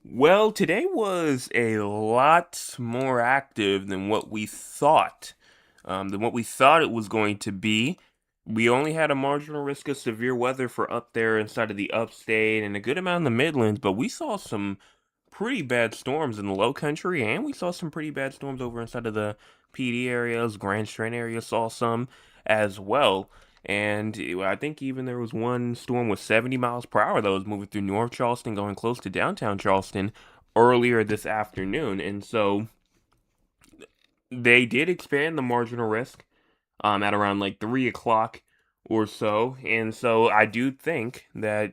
Well, today was a lot more active than what we thought. Than what we thought it was going to be. We only had a marginal risk of severe weather for up there inside of the upstate and a good amount in the Midlands, but we saw some pretty bad storms in the low country, and we saw some pretty bad storms over inside of the PD areas. Grand Strand area saw some as well. And I think even there was one storm with 70 miles per hour that was moving through North Charleston, going close to downtown Charleston earlier this afternoon. And so they did expand the marginal risk at around like 3 o'clock or so. And so I do think that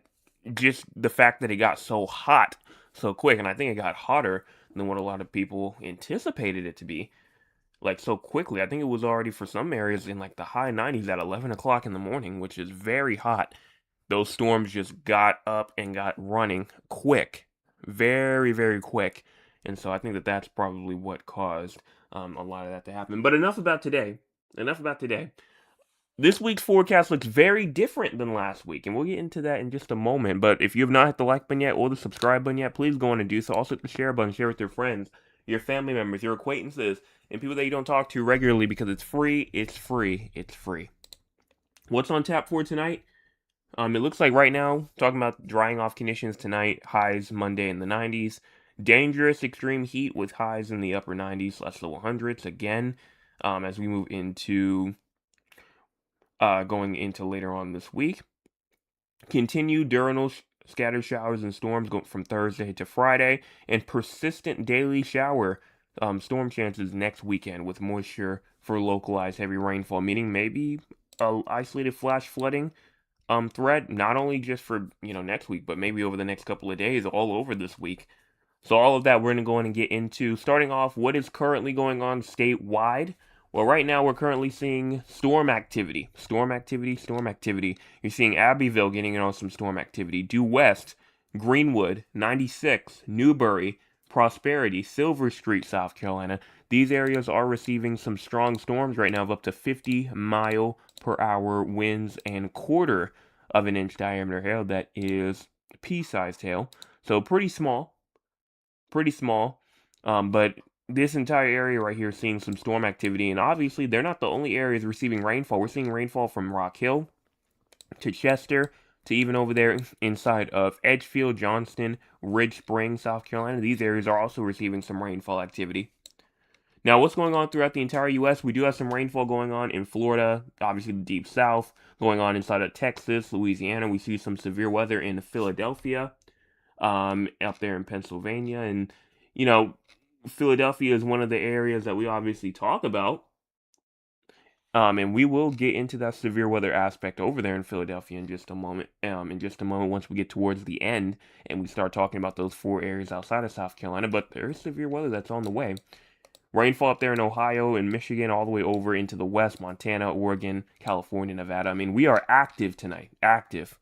just the fact that it got so hot so quick, and I think it got hotter than what a lot of people anticipated it to be, like so quickly. I think it was already for some areas in like the high 90s at 11 o'clock in the morning, which is very hot. Those storms just got up and got running quick, very, very quick. And so I think that that's probably what caused a lot of that to happen. But enough about today. Enough about today. This week's forecast looks very different than last week, and we'll get into that in just a moment. But if you have not hit the like button yet or the subscribe button yet, please go on and do so. Also hit the share button, share with your friends, your family members, your acquaintances, and people that you don't talk to regularly because it's free, it's free, it's free. What's on tap for tonight? It looks like right now, talking about drying off conditions tonight, highs Monday in the 90s. Dangerous extreme heat with highs in the upper 90s, less low 100s again, as we move into going into later on this week. Continued diurnal scattered showers and storms going from Thursday to Friday, and persistent daily shower storm chances next weekend with moisture for localized heavy rainfall, meaning maybe a isolated flash flooding threat, not only just for next week, but maybe over the next couple of days, all over this week. So all of that we're going to go in and get into. Starting off, what is currently going on statewide? Well, right now we're currently seeing storm activity. Storm activity, storm activity. You're seeing Abbeville getting in on some storm activity. Due West, Greenwood, 96, Newberry, Prosperity, Silver Street, South Carolina. These areas are receiving some strong storms right now of up to 50-mile-per-hour winds and quarter of an inch diameter hail. That is pea-sized hail. So pretty small, pretty small. But this entire area right here is seeing some storm activity, and obviously they're not the only areas receiving rainfall. We're seeing rainfall from Rock Hill to Chester to even over there inside of Edgefield, Johnston, Ridge Spring, South Carolina. These areas are also receiving some rainfall activity. Now, what's going on throughout the entire U.S.? We do have some rainfall going on in Florida, obviously the deep south, going on inside of Texas, Louisiana. We see some severe weather in Philadelphia, up there in Pennsylvania. And, you know, Philadelphia is one of the areas that we obviously talk about. And we will get into that severe weather aspect over there in Philadelphia in just a moment. Once we get towards the end and we start talking about those four areas outside of South Carolina. But there is severe weather that's on the way. Rainfall up there in Ohio and Michigan, all the way over into the west, Montana, Oregon, California, Nevada. I mean, we are active tonight. Active.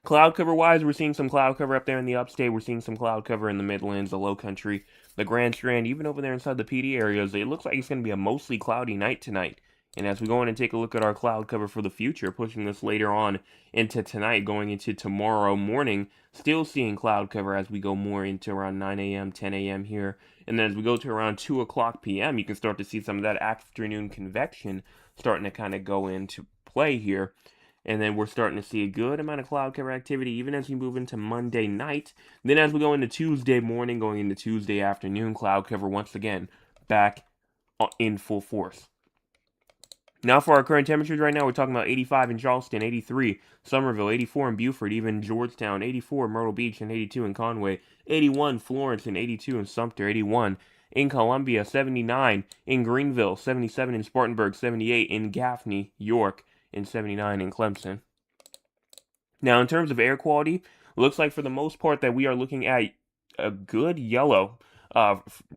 Cloud cover wise, we're seeing some cloud cover up there in the upstate. We're seeing some cloud cover in the Midlands, the low country, the Grand Strand, even over there inside the PD areas. It looks like it's going to be a mostly cloudy night tonight. And as we go in and take a look at our cloud cover for the future, pushing this later on into tonight, going into tomorrow morning, still seeing cloud cover as we go more into around 9 a.m., 10 a.m. here. And then as we go to around 2 o'clock p.m., you can start to see some of that afternoon convection starting to kind of go into play here. And then we're starting to see a good amount of cloud cover activity even as we move into Monday night. Then as we go into Tuesday morning, going into Tuesday afternoon, cloud cover once again back in full force. Now for our current temperatures right now, we're talking about 85 in Charleston, 83 Summerville, 84 in Beaufort, even Georgetown, 84 Myrtle Beach, and 82 in Conway, 81 Florence, and 82 in Sumter, 81 in Columbia, 79 in Greenville, 77 in Spartanburg, 78 in Gaffney, York, and 79 in Clemson. Now, in terms of air quality, looks like for the most part that we are looking at a good yellow,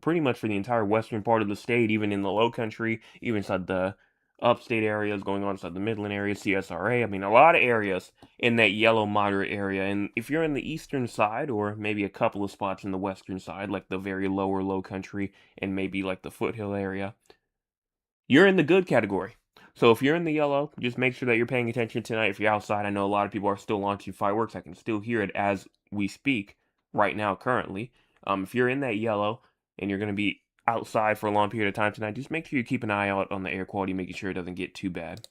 pretty much for the entire western part of the state, even in the low country, even inside the upstate areas, going on inside the Midland area, CSRA. I mean, a lot of areas in that yellow moderate area. And if you're in the eastern side, or maybe a couple of spots in the western side, like the very lower low country and maybe like the foothill area, you're in the good category. So if you're in the yellow, just make sure that you're paying attention tonight. If you're outside, I know a lot of people are still launching fireworks. I can still hear it as we speak. right now currently. If you're in that yellow and you're going to be outside for a long period of time tonight, just make sure you keep an eye out on the air quality, making sure it doesn't get too bad.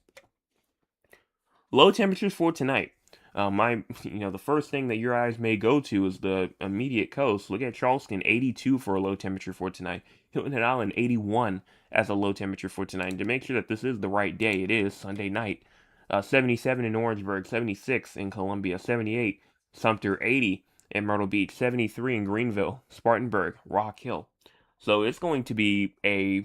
Low temperatures for tonight. The first thing that your eyes may go to is the immediate coast. Look at Charleston, 82 for a low temperature for tonight. Hilton Head Island, 81 as a low temperature for tonight. And to make sure that this is the right day, it is Sunday night. 77 in Orangeburg, 76 in Columbia, 78 Sumter, 80 in Myrtle Beach, 73 in Greenville, Spartanburg, Rock Hill. So it's going to be a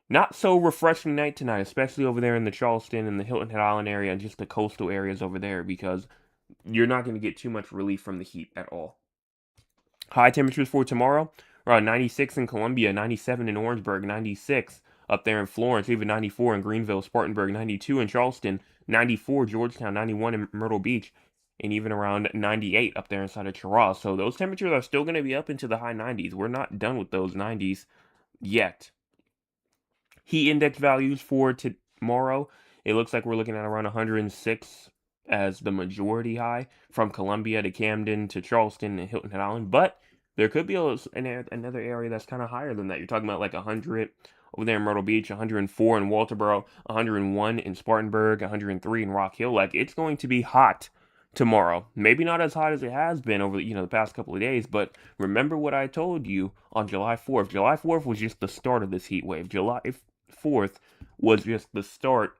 not so refreshing night tonight, especially over there in the Charleston and the Hilton Head Island area and just the coastal areas over there, because you're not going to get too much relief from the heat at all. High temperatures for tomorrow, around 96 in Columbia, 97 in Orangeburg, 96 up there in Florence, even 94 in Greenville, Spartanburg, 92 in Charleston, 94 Georgetown, 91 in Myrtle Beach, and even around 98 up there inside of Chehalis. So those temperatures are still going to be up into the high 90s. We're not done with those 90s yet. Heat index values for tomorrow, it looks like we're looking at around 106 as the majority high from Columbia to Camden to Charleston and Hilton Head Island. But there could be another area that's kind of higher than that. You're talking about like 100 over there in Myrtle Beach, 104 in Walterboro, 101 in Spartanburg, 103 in Rock Hill. Like, it's going to be hot tomorrow. Maybe not as hot as it has been over the past couple of days, but remember what I told you on July 4th. July 4th was just the start of this heat wave. July 4th was just the start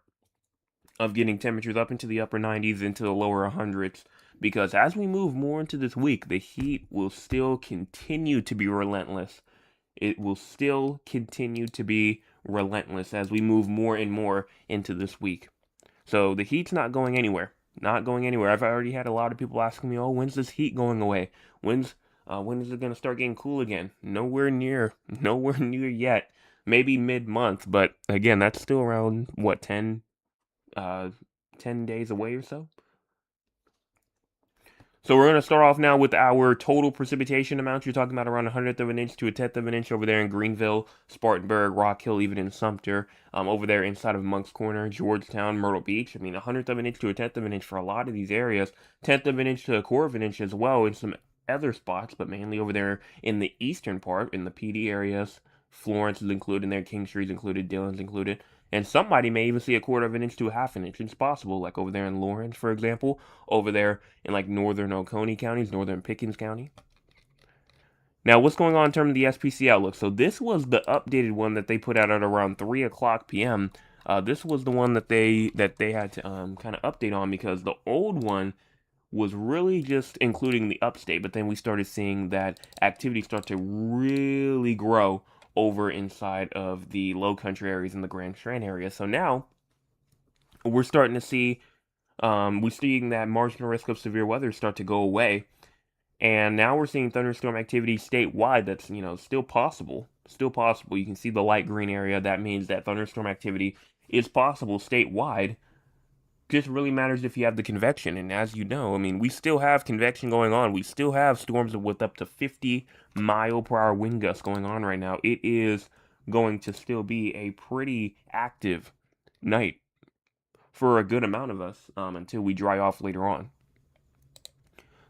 of getting temperatures up into the upper 90s, into the lower 100s, because as we move more into this week, the heat will still continue to be relentless. It will still continue to be relentless as we move more and more into this week. So the heat's not going anywhere. Not going anywhere. I've already had a lot of people asking me, "Oh, when's this heat going away? When is it going to start getting cool again?" Nowhere near yet. Maybe mid-month, but again, that's still around what 10 days away or so. So we're going to start off now with our total precipitation amounts. You're talking about around 100th of an inch to a 10th of an inch over there in Greenville, Spartanburg, Rock Hill, even in Sumter, over there inside of Moncks Corner, Georgetown, Myrtle Beach. I mean, 100th of an inch to a 10th of an inch for a lot of these areas, 10th of an inch to a quarter of an inch as well in some other spots, but mainly over there in the eastern part, in the PD areas. Florence is included in there, King Street's included, Dillon's included. And somebody may even see a quarter of an inch to a half an inch. It's possible, like over there in Lawrence, for example, over there in like northern Oconee counties, northern Pickens County. Now, what's going on in terms of the SPC outlook? So this was the updated one that they put out at around 3 o'clock p.m. This was the one that they had to kind of update on, because the old one was really just including the upstate, but then we started seeing that activity start to really grow over inside of the low country areas in the Grand Strand area. So now we're starting to see, we're seeing that marginal risk of severe weather start to go away. And now we're seeing thunderstorm activity statewide that's, still possible. Still possible. You can see the light green area. That means that thunderstorm activity is possible statewide. Just really matters if you have the convection. And as you know, I mean, we still have convection going on. We still have storms with up to 50-mile-per-hour wind gusts going on right now. It is going to still be a pretty active night for a good amount of us until we dry off later on.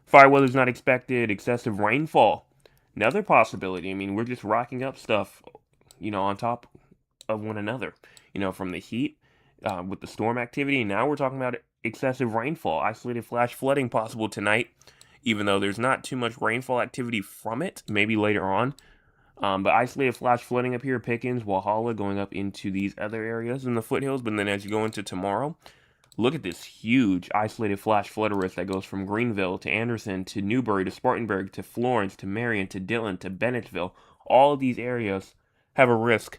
Fire weather is not expected. Excessive rainfall, another possibility. I mean, we're just racking up stuff, on top of one another, from the heat with the storm activity. And now we're talking about excessive rainfall, isolated flash flooding possible tonight, even though there's not too much rainfall activity from it, maybe later on. But isolated flash flooding up here, Pickens, Walhalla, going up into these other areas in the foothills. But then as you go into tomorrow, look at this huge isolated flash flood risk that goes from Greenville to Anderson to Newberry to Spartanburg to Florence to Marion to Dillon to Bennettsville. All of these areas have a risk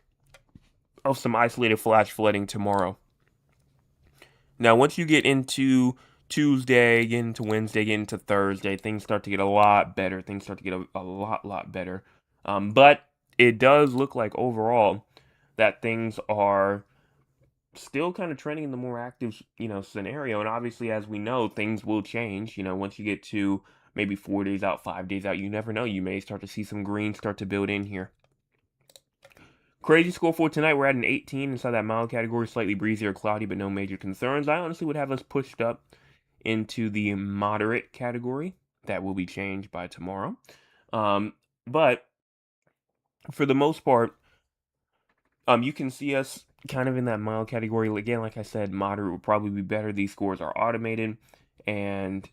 of some isolated flash flooding tomorrow. Now, once you get into Tuesday, get into Wednesday, get into Thursday, things start to get a lot better. Things start to get a lot better. But it does look like overall that things are still kind of trending in the more active, scenario. And obviously, as we know, things will change. Once you get to maybe 4 days out, 5 days out, you never know. You may start to see some green start to build in here. Crazy score for tonight, we're at an 18 inside that mild category, slightly breezy or cloudy, but no major concerns. I honestly would have us pushed up into the moderate category that will be changed by tomorrow. But for the most part, you can see us kind of in that mild category. Again, like I said, moderate would probably be better. These scores are automated, and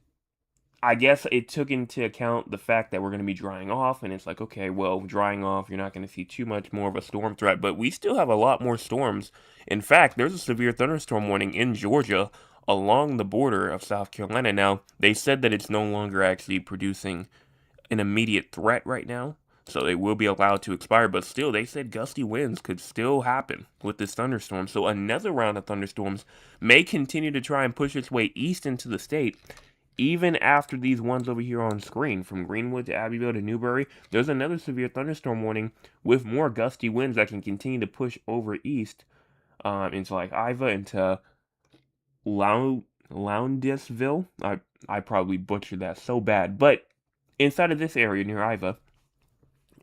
I guess it took into account the fact that we're going to be drying off, and it's like, okay, well, drying off, you're not going to see too much more of a storm threat, but we still have a lot more storms. In fact, there's a severe thunderstorm warning in Georgia along the border of South Carolina. Now, they said that it's no longer actually producing an immediate threat right now, so they will be allowed to expire, but still, they said gusty winds could still happen with this thunderstorm. So another round of thunderstorms may continue to try and push its way east into the state, even after these ones over here on screen, from Greenwood to Abbeville to Newberry. There's another severe thunderstorm warning with more gusty winds that can continue to push over east into like Iva, into Lowndes-ville. I probably butchered that so bad, but inside of this area near Iva,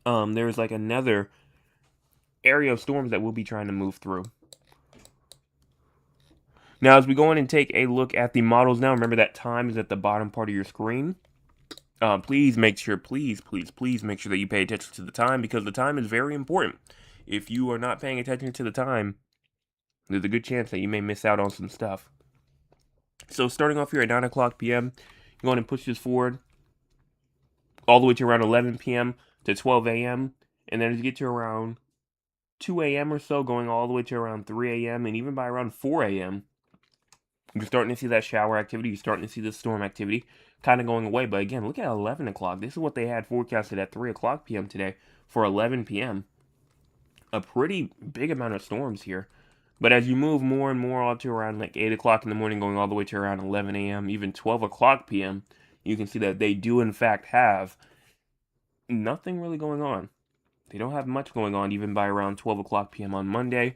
there's like another area of storms that we'll be trying to move through. Now, as we go in and take a look at the models now, remember that time is at the bottom part of your screen. Please make sure, please make sure that you pay attention to the time, because the time is very important. If you are not paying attention to the time, there's a good chance that you may miss out on some stuff. So starting off here at 9 o'clock p.m., you're going to push this forward all the way to around 11 p.m. to 12 a.m., and then as you get to around 2 a.m. or so, going all the way to around 3 a.m., and even by around 4 a.m., you're starting to see that shower activity, you're starting to see the storm activity kind of going away. But again, look at 11 o'clock. This is what they had forecasted at 3 o'clock p.m. today for 11 p.m. A pretty big amount of storms here. But as you move more and more on to around like 8 o'clock in the morning, going all the way to around 11 a.m., even 12 o'clock p.m., you can see that they do in fact have nothing really going on. They don't have much going on even by around 12 o'clock p.m. on Monday.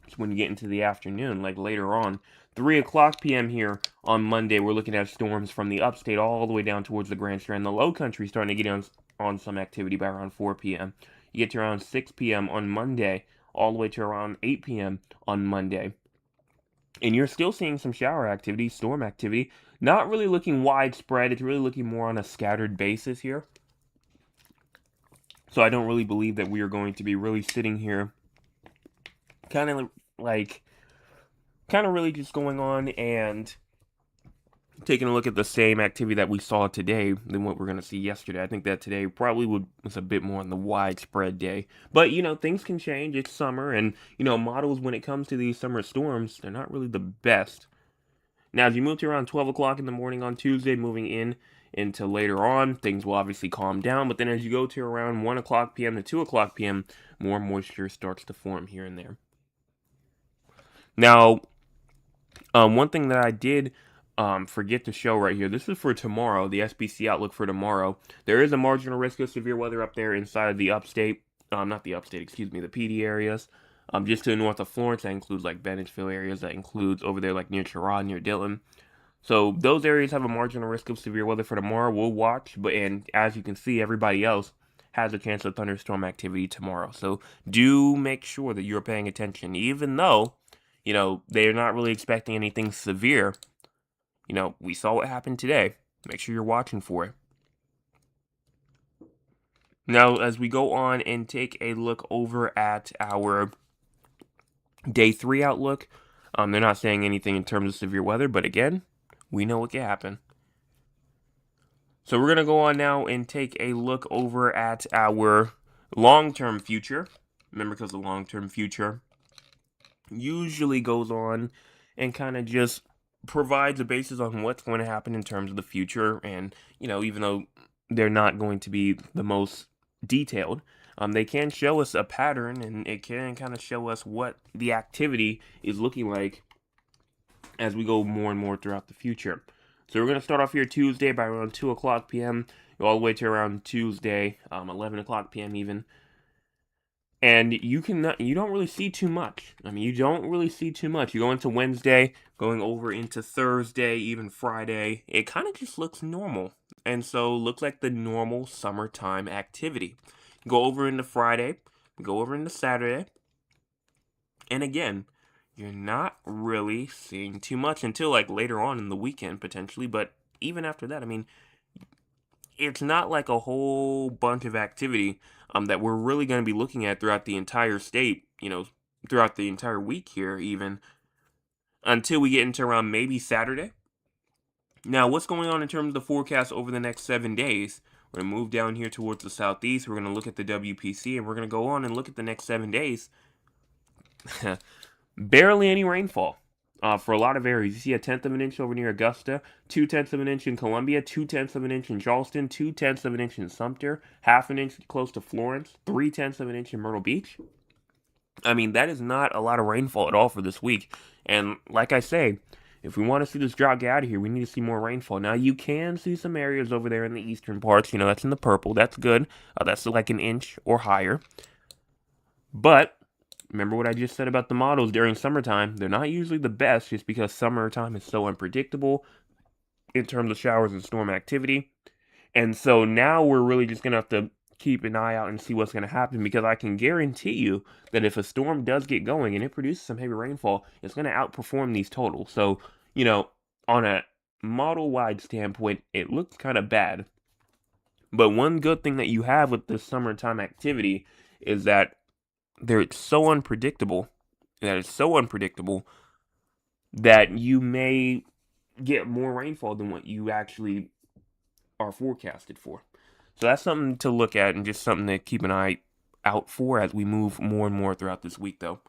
So when you get into the afternoon, like later on, 3 o'clock p.m. here on Monday, we're looking at storms from the upstate all the way down towards the Grand Strand. The low country starting to get on some activity by around 4 p.m. You get to around 6 p.m. on Monday, all the way to around 8 p.m. on Monday. And you're still seeing some shower activity, storm activity, not really looking widespread. It's really looking more on a scattered basis here. So I don't really believe that we are going to be really sitting here kind of really just going on and taking a look at the same activity that we saw today than what we're going to see yesterday. I think that today probably was a bit more on the widespread day. But, things can change. It's summer, and, models when it comes to these summer storms, they're not really the best. Now, as you move to around 12 o'clock in the morning on Tuesday, moving into later on, things will obviously calm down. But then as you go to around 1 o'clock p.m. to 2 o'clock p.m., more moisture starts to form here and there. Now, one thing that I did forget to show right here, this is for tomorrow, the SPC outlook for tomorrow. There is a marginal risk of severe weather up there inside of the upstate, not the upstate, excuse me, the PD areas. Just to the north of Florence, that includes like Bennettsville areas, that includes over there like near Chirod, near Dillon. So those areas have a marginal risk of severe weather for tomorrow. We'll watch, and as you can see, everybody else has a chance of thunderstorm activity tomorrow. So do make sure that you're paying attention, even though, they're not really expecting anything severe. We saw what happened today. Make sure you're watching for it. Now, as we go on and take a look over at our Day 3 outlook, they're not saying anything in terms of severe weather, but again, we know what can happen. So we're going to go on now and take a look over at our long-term future. Remember, because the long-term future usually goes on and kind of just provides a basis on what's going to happen in terms of the future. And, even though they're not going to be the most detailed, they can show us a pattern, and it can kind of show us what the activity is looking like as we go more and more throughout the future. So we're going to start off here Tuesday by around 2 o'clock p.m., all the way to around Tuesday, 11 o'clock p.m. even. And you don't really see too much. You don't really see too much. You go into Wednesday, going over into Thursday, even Friday, it kind of just looks normal. And so looks like the normal summertime activity. Go over into Friday, go over into Saturday, and again, you're not really seeing too much until like later on in the weekend potentially, but even after that, it's not like a whole bunch of activity that we're really going to be looking at throughout the entire state, throughout the entire week here, even until we get into around maybe Saturday. Now, what's going on in terms of the forecast over the next 7 days? We're going to move down here towards the southeast. We're going to look at the WPC, and we're going to go on and look at the next 7 days. Barely any rainfall. For a lot of areas, you see a tenth of an inch over near Augusta, 2/10 of an inch in Columbia, 2/10 of an inch in Charleston, 2/10 of an inch in Sumter, half an inch close to Florence, 3/10 of an inch in Myrtle Beach. I mean, that is not a lot of rainfall at all for this week. And like I say, if we want to see this drought get out of here, we need to see more rainfall. Now, you can see some areas over there in the eastern parts. That's in the purple. That's good. That's like an inch or higher. But remember what I just said about the models during summertime. They're not usually the best just because summertime is so unpredictable in terms of showers and storm activity. And so now we're really just going to have to keep an eye out and see what's going to happen, because I can guarantee you that if a storm does get going and it produces some heavy rainfall, it's going to outperform these totals. So, on a model-wide standpoint, it looks kind of bad. But one good thing that you have with this summertime activity is that it's so unpredictable, that you may get more rainfall than what you actually are forecasted for. So that's something to look at and just something to keep an eye out for as we move more and more throughout this week, though.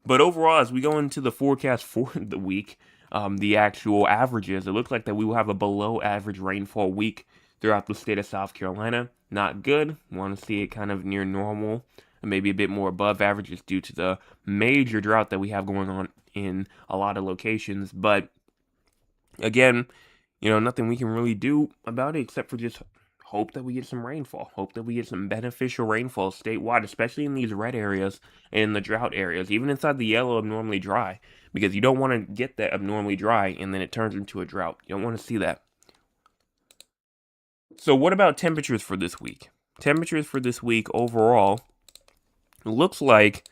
But overall, as we go into the forecast for the week, the actual averages, it looks like that we will have a below average rainfall week throughout the state of South Carolina. Not good. Want to see it kind of near normal, and maybe a bit more above average just due to the major drought that we have going on in a lot of locations. But again, nothing we can really do about it except for just hope that we get some rainfall. Hope that we get some beneficial rainfall statewide, especially in these red areas and in the drought areas, even inside the yellow abnormally dry, because you don't want to get that abnormally dry and then it turns into a drought. You don't want to see that. So what about temperatures for this week? Temperatures for this week overall looks like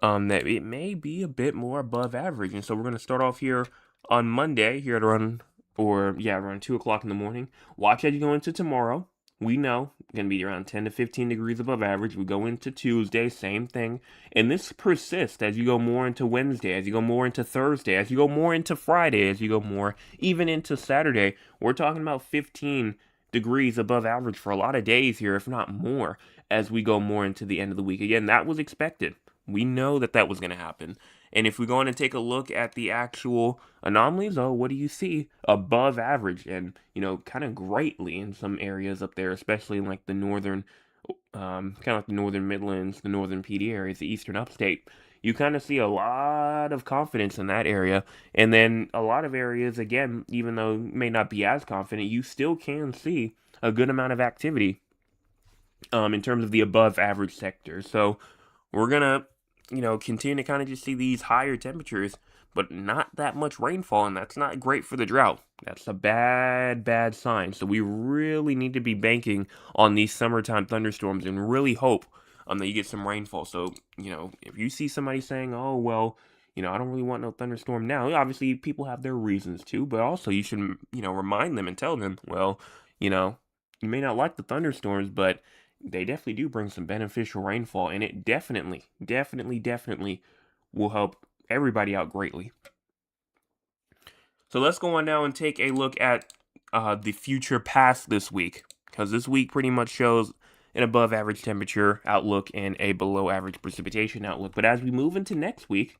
that it may be a bit more above average. And so we're going to start off here on Monday, here at around 2 o'clock in the morning. Watch as you go into tomorrow. We know going to be around 10 to 15 degrees above average. We go into Tuesday, same thing. And this persists as you go more into Wednesday, as you go more into Thursday, as you go more into Friday, as you go more even into Saturday. We're talking about 15 degrees above average for a lot of days here, if not more, as we go more into the end of the week. Again, that was expected. We know that was going to happen. And if we go on and take a look at the actual anomalies, what do you see? Above average, and kind of greatly in some areas up there, especially in like the northern, kind of like the northern Midlands, the northern PD areas, the eastern upstate. You kind of see a lot of confidence in that area. And then a lot of areas, again, even though you may not be as confident, you still can see a good amount of activity in terms of the above average sectors. So we're going to continue to kind of just see these higher temperatures, but not that much rainfall, and that's not great for the drought. That's a bad, bad sign. So we really need to be banking on these summertime thunderstorms and really hope that you get some rainfall. So, if you see somebody saying, oh, well, I don't really want no thunderstorm now, obviously people have their reasons too, but also you should, remind them and tell them, well, you may not like the thunderstorms, but they definitely do bring some beneficial rainfall, and it definitely will help everybody out greatly. So let's go on now and take a look at the future past this week, because this week pretty much shows an above average temperature outlook and a below average precipitation outlook. But as we move into next week,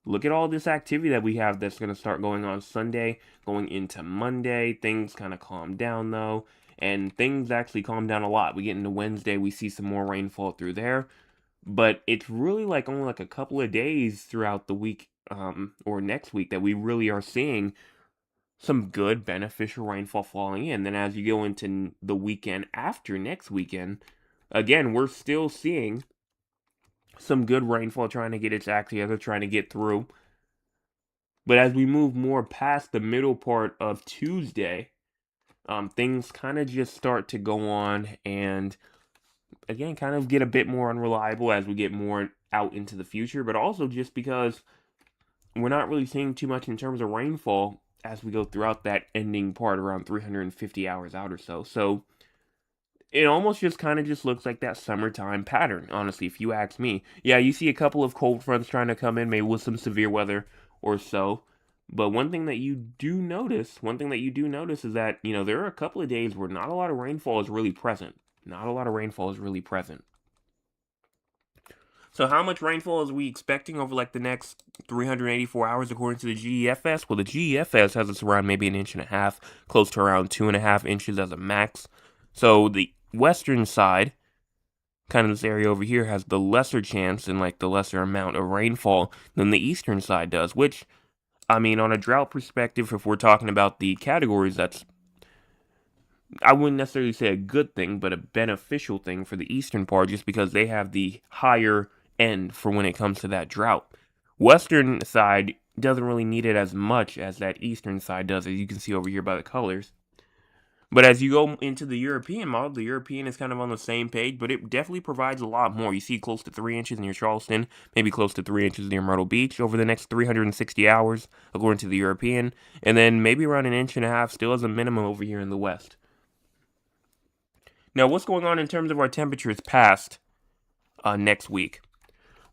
look at all this activity that we have that's going to start going on Sunday, going into Monday. Things kind of calm down though, and things actually calm down a lot. We get into Wednesday, we see some more rainfall through there, but it's really like only like a couple of days throughout the week, or next week, that we really are seeing some good beneficial rainfall falling in. Then as you go into the weekend after next weekend, again, we're still seeing some good rainfall trying to get its act together, trying to get through. But as we move more past the middle part of Tuesday, things kind of just start to go on and, again, kind of get a bit more unreliable as we get more out into the future. But also just because we're not really seeing too much in terms of rainfall as we go throughout that ending part around 350 hours out or so. So it almost just kind of just looks like that summertime pattern, honestly, if you ask me. Yeah, you see a couple of cold fronts trying to come in, maybe with some severe weather or so. But one thing that you do notice is that, there are a couple of days where not a lot of rainfall is really present. Not a lot of rainfall is really present. So how much rainfall is we expecting over like the next 384 hours according to the GEFS? Well, the GEFS has us around maybe an inch and a half, close to around 2.5 inches as a max. So the western side, kind of this area over here, has the lesser chance and like the lesser amount of rainfall than the eastern side does, which, I mean, on a drought perspective, if we're talking about the categories, that's, I wouldn't necessarily say a good thing, but a beneficial thing for the eastern part, just because they have the higher end for when it comes to that drought. Western side doesn't really need it as much as that eastern side does, as you can see over here by the colors. But as you go into the European model, the European is kind of on the same page, but it definitely provides a lot more. You see close to 3 inches near Charleston, maybe close to 3 inches near Myrtle Beach over the next 360 hours, according to the European, and then maybe around an inch and a half still as a minimum over here in the West. Now, what's going on in terms of our temperatures past next week?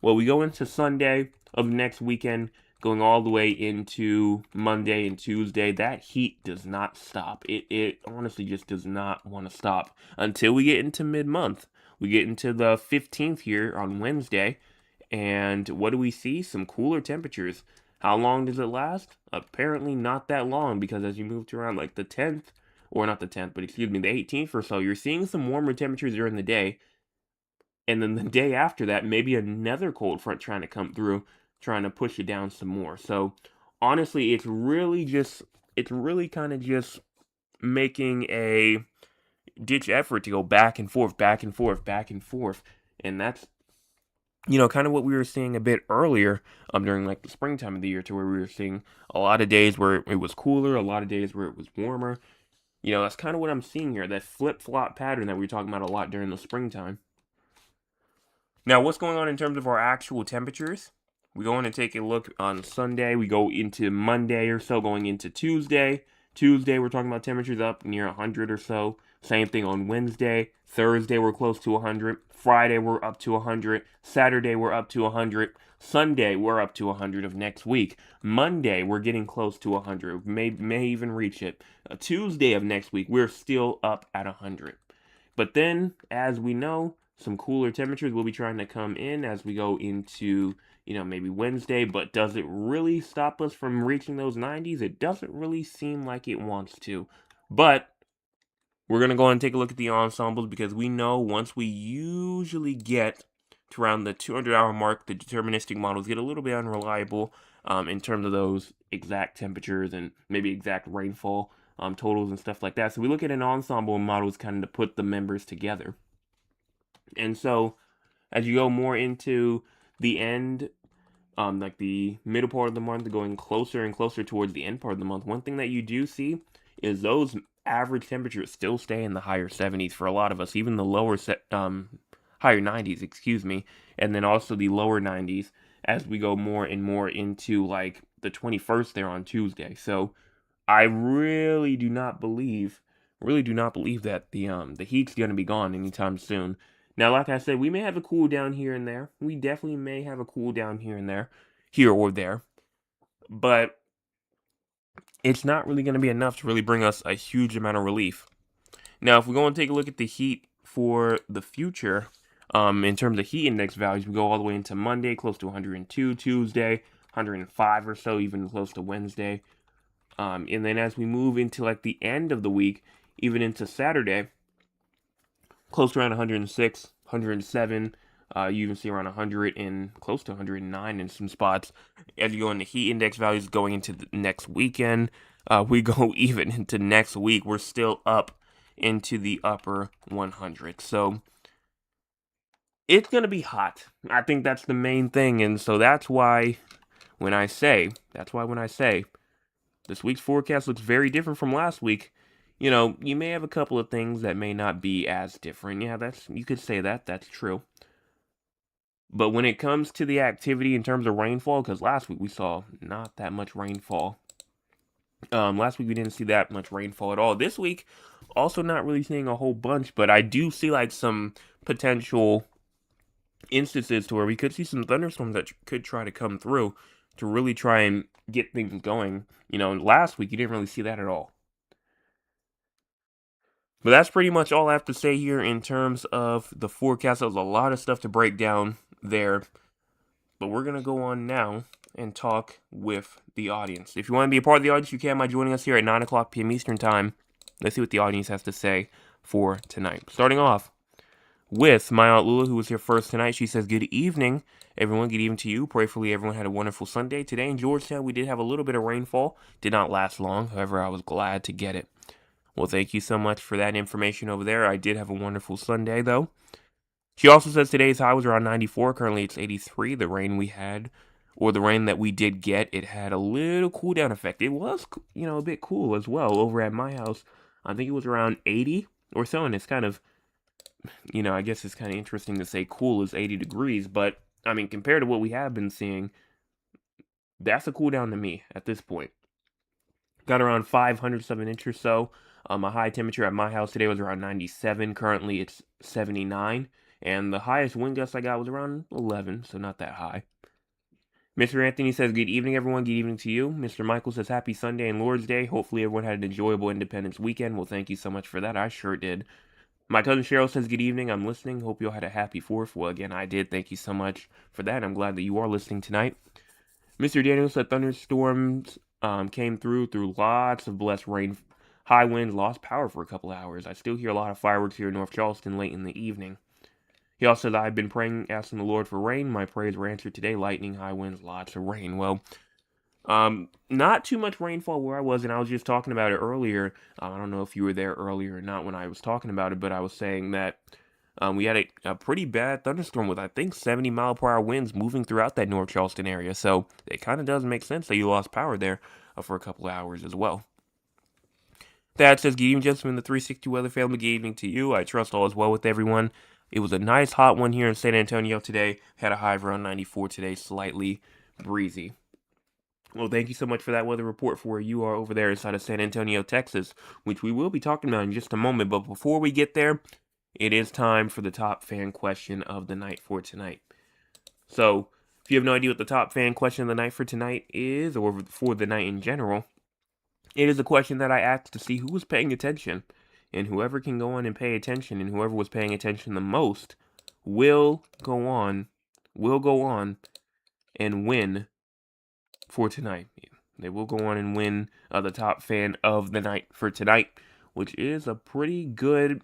Well, we go into Sunday of next weekend, going all the way into Monday and Tuesday. That heat does not stop. It honestly just does not want to stop until we get into mid-month. We get into the 15th here on Wednesday, and what do we see? Some cooler temperatures. How long does it last? Apparently not that long, because as you move to around like the 10th, or not the 10th, but excuse me, the 18th or so, you're seeing some warmer temperatures during the day. And then the day after that, maybe another cold front trying to come through, trying to push it down some more. So honestly, it's really kind of just making a ditch effort to go back and forth, back and forth, back and forth. And that's, kind of what we were seeing a bit earlier during like the springtime of the year, to where we were seeing a lot of days where it was cooler, a lot of days where it was warmer. That's kind of what I'm seeing here, that flip-flop pattern that we were talking about a lot during the springtime. Now, what's going on in terms of our actual temperatures? We go in and take a look on Sunday. We go into Monday or so, going into Tuesday. Tuesday, we're talking about temperatures up near 100 or so. Same thing on Wednesday. Thursday, we're close to 100. Friday, we're up to 100. Saturday, we're up to 100. Sunday, we're up to 100 of next week. Monday, we're getting close to 100. May even reach it. Tuesday of next week, we're still up at 100. But then, as we know, some cooler temperatures will be trying to come in as we go into, maybe Wednesday. But does it really stop us from reaching those 90s? It doesn't really seem like it wants to. But we're going to go and take a look at the ensembles, because we know once we usually get to around the 200-hour mark, the deterministic models get a little bit unreliable in terms of those exact temperatures and maybe exact rainfall totals and stuff like that. So we look at an ensemble models kind of to put the members together. And so as you go more into the end, like the middle part of the month, going closer and closer towards the end part of the month, one thing that you do see is those average temperatures still stay in the higher 70s for a lot of us, even the higher 90s, excuse me, and then also the lower 90s as we go more and more into like the 21st there on Tuesday. So I really do not believe that the heat's going to be gone anytime soon. Now, like I said, we may have a cool down here and there. We definitely may have a cool down here and there, here or there. But it's not really going to be enough to really bring us a huge amount of relief. Now, if we go and take a look at the heat for the future, in terms of heat index values, we go all the way into Monday, close to 102, Tuesday, 105 or so, even close to Wednesday. And then as we move into like the end of the week, even into Saturday, close to around 106, 107. You even see around 100 and close to 109 in some spots. As you go into heat index values going into the next weekend, we go even into next week. We're still up into the upper 100. So it's going to be hot. I think that's the main thing. And so that's why when I say this week's forecast looks very different from last week, you may have a couple of things that may not be as different. Yeah, you could say that's true. But when it comes to the activity in terms of rainfall, because last week we saw not that much rainfall, Last week we didn't see that much rainfall at all. This week, also not really seeing a whole bunch, but I do see like some potential instances to where we could see some thunderstorms that could try to come through to really try and get things going. Last week you didn't really see that at all. But that's pretty much all I have to say here in terms of the forecast. There was a lot of stuff to break down there. But we're going to go on now and talk with the audience. If you want to be a part of the audience, you can by joining us here at 9 o'clock p.m. Eastern Time. Let's see what the audience has to say for tonight. Starting off with my Aunt Lula, who was here first tonight. She says, good evening, everyone. Good evening to you. Prayerfully, everyone had a wonderful Sunday. Today in Georgetown, we did have a little bit of rainfall. Did not last long. However, I was glad to get it. Well, thank you so much for that information over there. I did have a wonderful Sunday, though. She also says today's high was around 94. Currently, it's 83. The rain we had, or the rain that we did get, it had a little cool down effect. It was, a bit cool as well over at my house. I think it was around 80 or so, and it's kind of, I guess it's kind of interesting to say cool is 80 degrees, but, I mean, compared to what we have been seeing, that's a cool down to me at this point. Got around 500 of an inch or so. A high temperature at my house today was around 97. Currently, it's 79. And the highest wind gust I got was around 11, so not that high. Mr. Anthony says, good evening, everyone. Good evening to you. Mr. Michael says, happy Sunday and Lord's Day. Hopefully everyone had an enjoyable Independence weekend. Well, thank you so much for that. I sure did. My cousin Cheryl says, good evening. I'm listening. Hope you all had a happy 4th. Well, again, I did. Thank you so much for that. I'm glad that you are listening tonight. Mr. Daniel said, thunderstorms came through lots of blessed rain. High winds, lost power for a couple of hours. I still hear a lot of fireworks here in North Charleston late in the evening. He also said, I've been praying, asking the Lord for rain. My prayers were answered today. Lightning, high winds, lots of rain. Well, not too much rainfall where I was, and I was just talking about it earlier. I don't know if you were there earlier or not when I was talking about it, but I was saying that we had a pretty bad thunderstorm with, I think, 70-mile-per-hour winds moving throughout that North Charleston area. So it kind of does make sense that you lost power there for a couple of hours as well. Dad says, good evening, gentlemen, the 360 Weather family. Good evening to you. I trust all is well with everyone. It was a nice hot one here in San Antonio today. Had a high of around 94 today, slightly breezy. Well, thank you so much for that weather report for where you are over there inside of San Antonio, Texas, which we will be talking about in just a moment. But before we get there, it is time for the top fan question of the night for tonight. So, if you have no idea what the top fan question of the night for tonight is, or for the night in general, it is a question that I asked to see who was paying attention. And whoever can go on and pay attention, and whoever was paying attention the most, will go on and win for tonight. They will go on and win the top fan of the night for tonight, which is a pretty good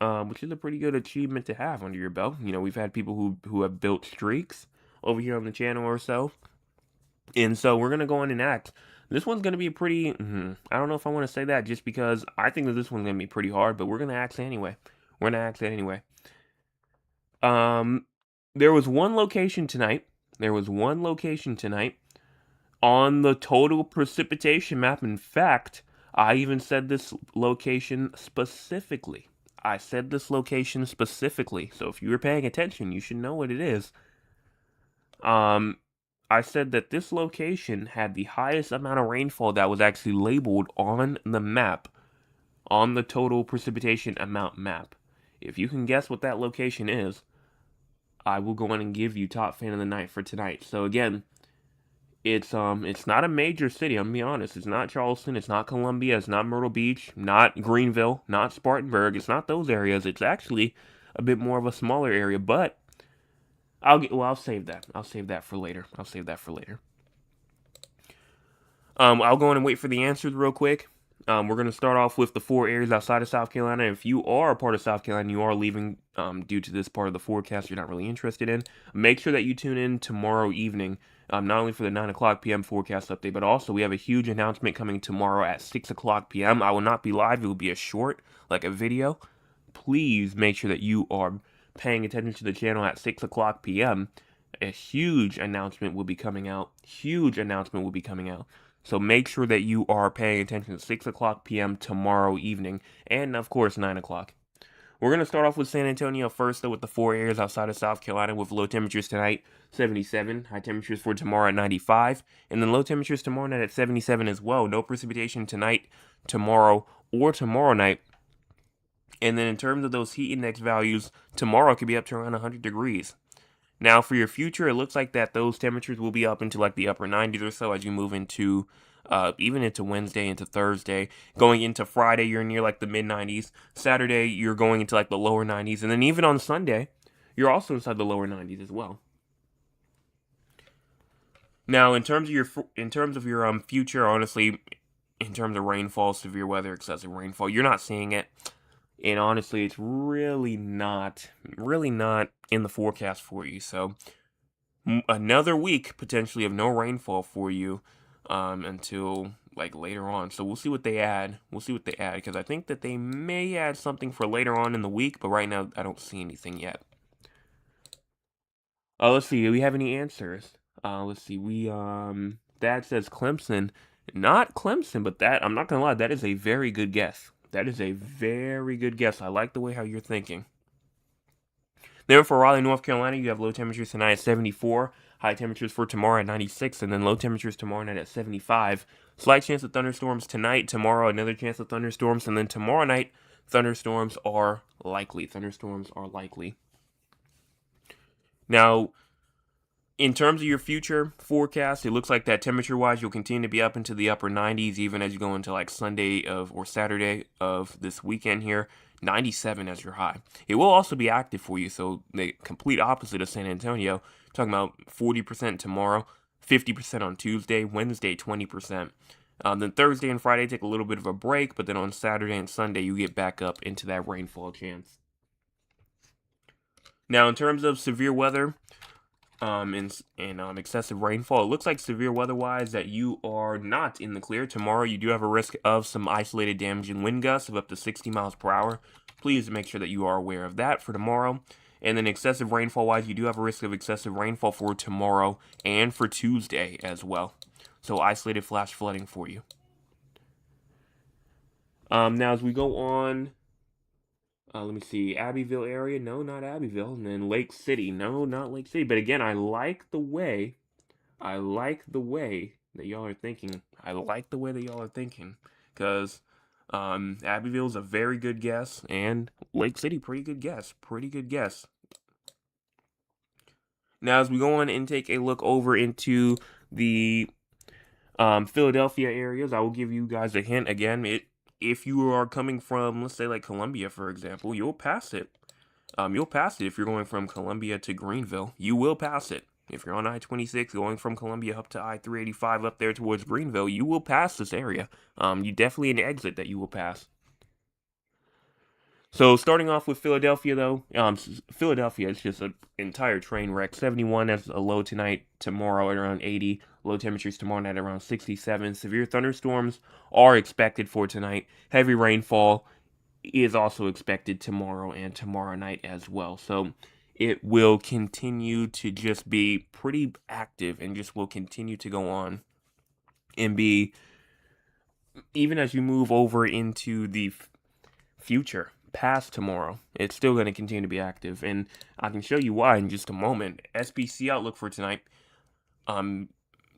achievement to have under your belt. We've had people who have built streaks over here on the channel or so. And so we're going to go on and act. This one's going to be pretty, I don't know if I want to say that just because I think that this one's going to be pretty hard, but we're going to act anyway. There was one location tonight on the total precipitation map. In fact, I even said this location specifically. So if you were paying attention, you should know what it is. I said that this location had the highest amount of rainfall that was actually labeled on the map, on the total precipitation amount map. If you can guess what that location is, I will go on and give you top fan of the night for tonight. So again, it's not a major city, I'm gonna be honest. It's not Charleston, it's not Columbia, it's not Myrtle Beach, not Greenville, not Spartanburg. It's not those areas. It's actually a bit more of a smaller area, but I'll save that. I'll save that for later. I'll go in and wait for the answers real quick. We're going to start off with the 4 areas outside of South Carolina. If you are a part of South Carolina, you are leaving due to this part of the forecast you're not really interested in, make sure that you tune in tomorrow evening, not only for the 9 o'clock p.m. forecast update, but also we have a huge announcement coming tomorrow at 6 o'clock p.m. I will not be live. It will be a short, like a video. Please make sure that you are paying attention to the channel at 6 o'clock p.m. A huge announcement will be coming out. So make sure that you are paying attention to 6 o'clock p.m. tomorrow evening, and of course 9 o'clock. We're going to start off with San Antonio first, though, with the 4 areas outside of South Carolina, with low temperatures tonight, 77. High temperatures for tomorrow at 95. And then low temperatures tomorrow night at 77 as well. No precipitation tonight, tomorrow, or tomorrow night. And then in terms of those heat index values, tomorrow could be up to around 100 degrees. Now, for your future, it looks like that those temperatures will be up into like the upper 90s or so as you move into even into Wednesday, into Thursday. Going into Friday, you're near like the mid 90s. Saturday, you're going into like the lower 90s. And then even on Sunday, you're also inside the lower 90s as well. Now, in terms of your future, honestly, in terms of rainfall, severe weather, excessive rainfall, you're not seeing it. And honestly, it's really not in the forecast for you. So another week potentially of no rainfall for you until like later on. So we'll see what they add. Because I think that they may add something for later on in the week, but right now I don't see anything yet. Let's see. Do we have any answers? Let's see. Dad says Clemson. Not Clemson, but that, I'm not gonna lie, that is a very good guess. That is a very good guess. I like the way how you're thinking. Then for Raleigh, North Carolina, you have low temperatures tonight at 74, high temperatures for tomorrow at 96, and then low temperatures tomorrow night at 75. Slight chance of thunderstorms tonight, tomorrow another chance of thunderstorms, and then tomorrow night thunderstorms are likely. Now, in terms of your future forecast, it looks like that temperature-wise, you'll continue to be up into the upper 90s, even as you go into like Sunday or Saturday of this weekend here. 97 as your high. It will also be active for you, so the complete opposite of San Antonio. Talking about 40% tomorrow, 50% on Tuesday, Wednesday 20%. Then Thursday and Friday take a little bit of a break, but then on Saturday and Sunday you get back up into that rainfall chance. Now, in terms of severe weather, and excessive rainfall, it looks like severe weather-wise that you are not in the clear. Tomorrow, you do have a risk of some isolated damaging wind gusts of up to 60 miles per hour. Please make sure that you are aware of that for tomorrow. And then excessive rainfall-wise, you do have a risk of excessive rainfall for tomorrow and for Tuesday as well. So isolated flash flooding for you. Now, as we go on, let me see. Abbeville area? No, not Abbeville. And then Lake City? No, not Lake City. But again, I like the way that y'all are thinking. Because Abbeville's a very good guess, and Lake City, pretty good guess. Now, as we go on and take a look over into the Philadelphia areas, I will give you guys a hint again. If you are coming from, let's say, like Columbia, for example, you'll pass it. You'll pass it if you're going from Columbia to Greenville. You will pass it. If you're on I-26 going from Columbia up to I-385 up there towards Greenville, you will pass this area. You definitely an exit that you will pass. So starting off with Philadelphia, though, Philadelphia is just an entire train wreck. 71 as a low tonight, tomorrow at around 80. Low temperatures tomorrow night around 67. Severe thunderstorms are expected for tonight. Heavy rainfall is also expected tomorrow and tomorrow night as well. So it will continue to just be pretty active and just will continue to go on and be, even as you move over into the future, past tomorrow, it's still going to continue to be active, and I can show you why in just a moment. SPC outlook for tonight,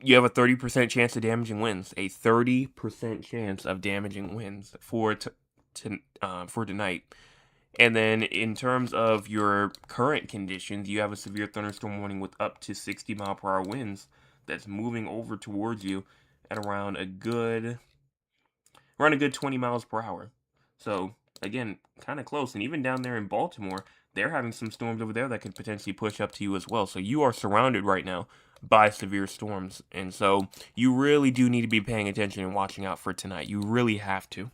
you have a 30% chance of damaging winds, a 30% chance of damaging winds for tonight. And then in terms of your current conditions, you have a severe thunderstorm warning with up to 60 mile per hour winds that's moving over towards you at around a good 20 miles per hour. So again, kind of close. And even down there in Baltimore, they're having some storms over there that could potentially push up to you as well. So you are surrounded right now by severe storms. And so you really do need to be paying attention and watching out for tonight. You really have to.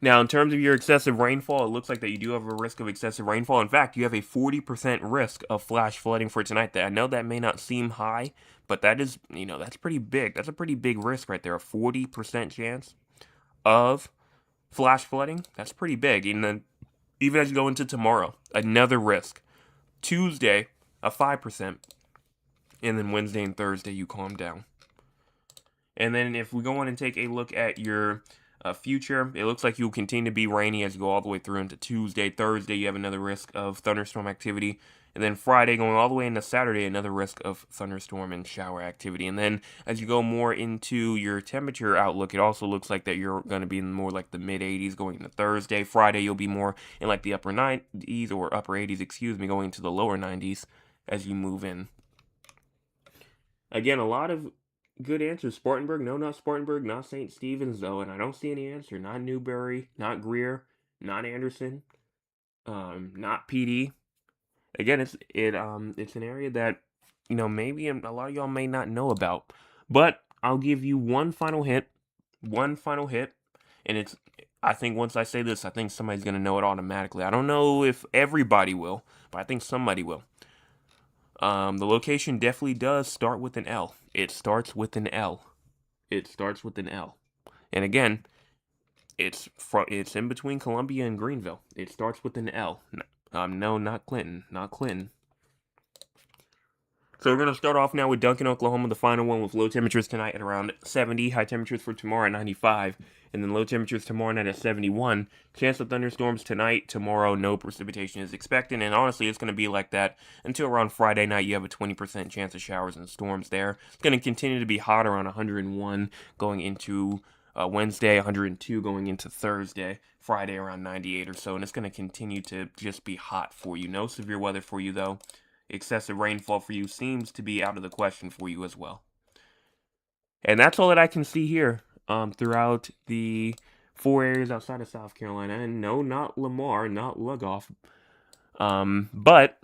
Now, in terms of your excessive rainfall, it looks like that you do have a risk of excessive rainfall. In fact, you have a 40% risk of flash flooding for tonight. I know that may not seem high, but that is, that's pretty big. That's a pretty big risk right there. A 40% chance of flash flooding. That's pretty big. And then even as you go into tomorrow, another risk. Tuesday, a 5%. And then Wednesday and Thursday, you calm down. And then if we go on and take a look at your future. It looks like you'll continue to be rainy as you go all the way through into Tuesday. Thursday, you have another risk of thunderstorm activity. And then Friday, going all the way into Saturday, another risk of thunderstorm and shower activity. And then as you go more into your temperature outlook, it also looks like that you're going to be in more like the mid 80s going into Thursday. Friday, you'll be more in like the upper 90s or upper 80s, going into the lower 90s as you move in. Again, a lot of good answers. Spartanburg, no, not Spartanburg, not St. Stephen's though, and I don't see any answer. Not Newberry, not Greer, not Anderson, not PD. Again, it's an area that maybe a lot of y'all may not know about, but I'll give you one final hint, and it's. I think once I say this, I think somebody's gonna know it automatically. I don't know if everybody will, but I think somebody will. The location definitely does start with an L. It starts with an L. It starts with an L. And again, it's in between Columbia and Greenville. It starts with an L. No, not Clinton. Not Clinton. So we're going to start off now with Duncan, Oklahoma, the final one, with low temperatures tonight at around 70, high temperatures for tomorrow at 95, and then low temperatures tomorrow night at 71. Chance of thunderstorms tonight, tomorrow, no precipitation is expected, and honestly, it's going to be like that until around Friday night. You have a 20% chance of showers and storms there. It's going to continue to be hot around 101 going into Wednesday, 102 going into Thursday, Friday around 98 or so, and it's going to continue to just be hot for you. No severe weather for you, though. Excessive rainfall for you seems to be out of the question for you as well. And that's all that I can see here throughout the 4 areas outside of South Carolina. And no, not Lamar, not Lugoff. But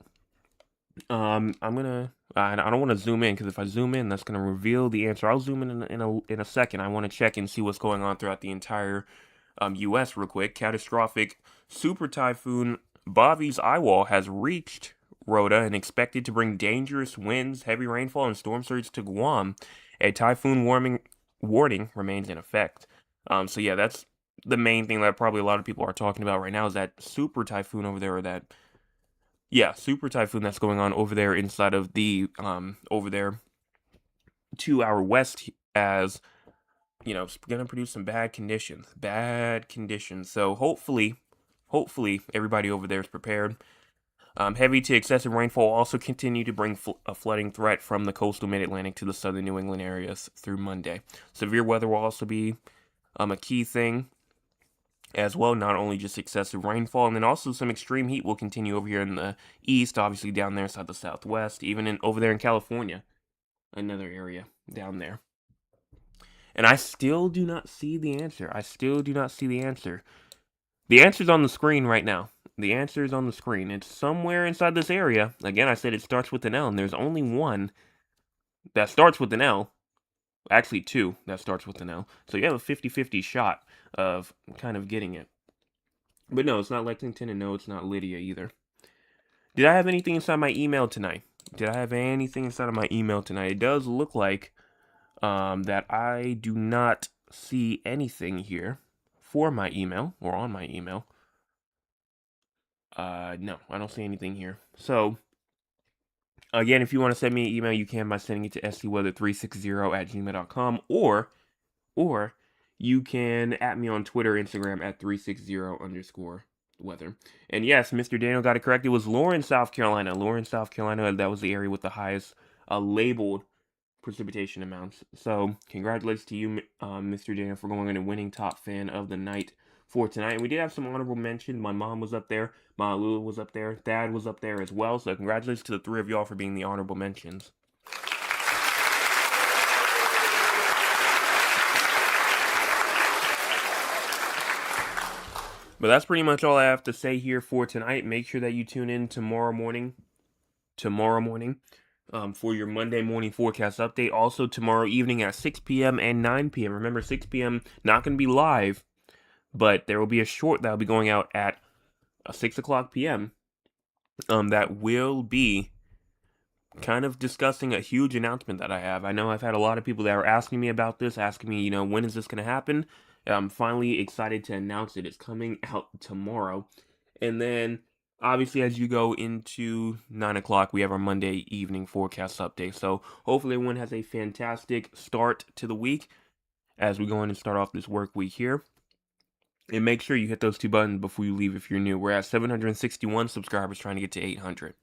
I'm gonna. I don't want to zoom in because if I zoom in, that's gonna reveal the answer. I'll zoom in a second. I want to check and see what's going on throughout the entire U.S. real quick. Catastrophic super typhoon Bobby's Eyewall has reached Rhoda and expected to bring dangerous winds, heavy rainfall, and storm surge to Guam. A typhoon warning remains in effect. So yeah, that's the main thing that probably a lot of people are talking about right now is that super typhoon over there, or super typhoon that's going on over there inside of the over there to our west, as it's gonna produce some bad conditions. So hopefully everybody over there is prepared. Heavy to excessive rainfall will also continue to bring a flooding threat from the coastal mid-Atlantic to the southern New England areas through Monday. Severe weather will also be a key thing as well, not only just excessive rainfall, and then also some extreme heat will continue over here in the east, obviously down there inside the southwest, even over there in California, another area down there. And I still do not see the answer. The answer's on the screen right now. The answer is on the screen. It's somewhere inside this area. Again, I said it starts with an L, and there's only one that starts with an L. Actually, two that starts with an L. So you have a 50-50 shot of kind of getting it. But no, it's not Lexington, and no, it's not Lydia either. Did I have anything inside my email tonight? It does look like that I do not see anything here for my email, or on my email. No, I don't see anything here. So, again, if you want to send me an email, you can by sending it to scweather360@gmail.com, or you can at me on Twitter, Instagram at 360_weather. And yes, Mr. Daniel got it correct. It was Lawrence, South Carolina. That was the area with the highest labeled precipitation amounts. So, congratulations to you, Mr. Daniel, for going in and winning top fan of the night for tonight. And we did have some honorable mention. My mom was up there. Ma Lula was up there. Thad was up there as well. So congratulations to the three of y'all for being the honorable mentions. But that's pretty much all I have to say here for tonight. Make sure that you tune in tomorrow morning. For your Monday morning forecast update. Also tomorrow evening at 6 p.m. and 9 p.m. Remember, 6 p.m. not going to be live, but there will be a short that will be going out at 6 o'clock p.m. That will be kind of discussing a huge announcement that I have. I know I've had a lot of people that are asking me about this, asking me, when is this going to happen? I'm finally excited to announce it. It's coming out tomorrow. And then, obviously, as you go into 9 o'clock, we have our Monday evening forecast update. So, hopefully everyone has a fantastic start to the week as we go in and start off this work week here. And make sure you hit those two buttons before you leave if you're new. We're at 761 subscribers trying to get to 800.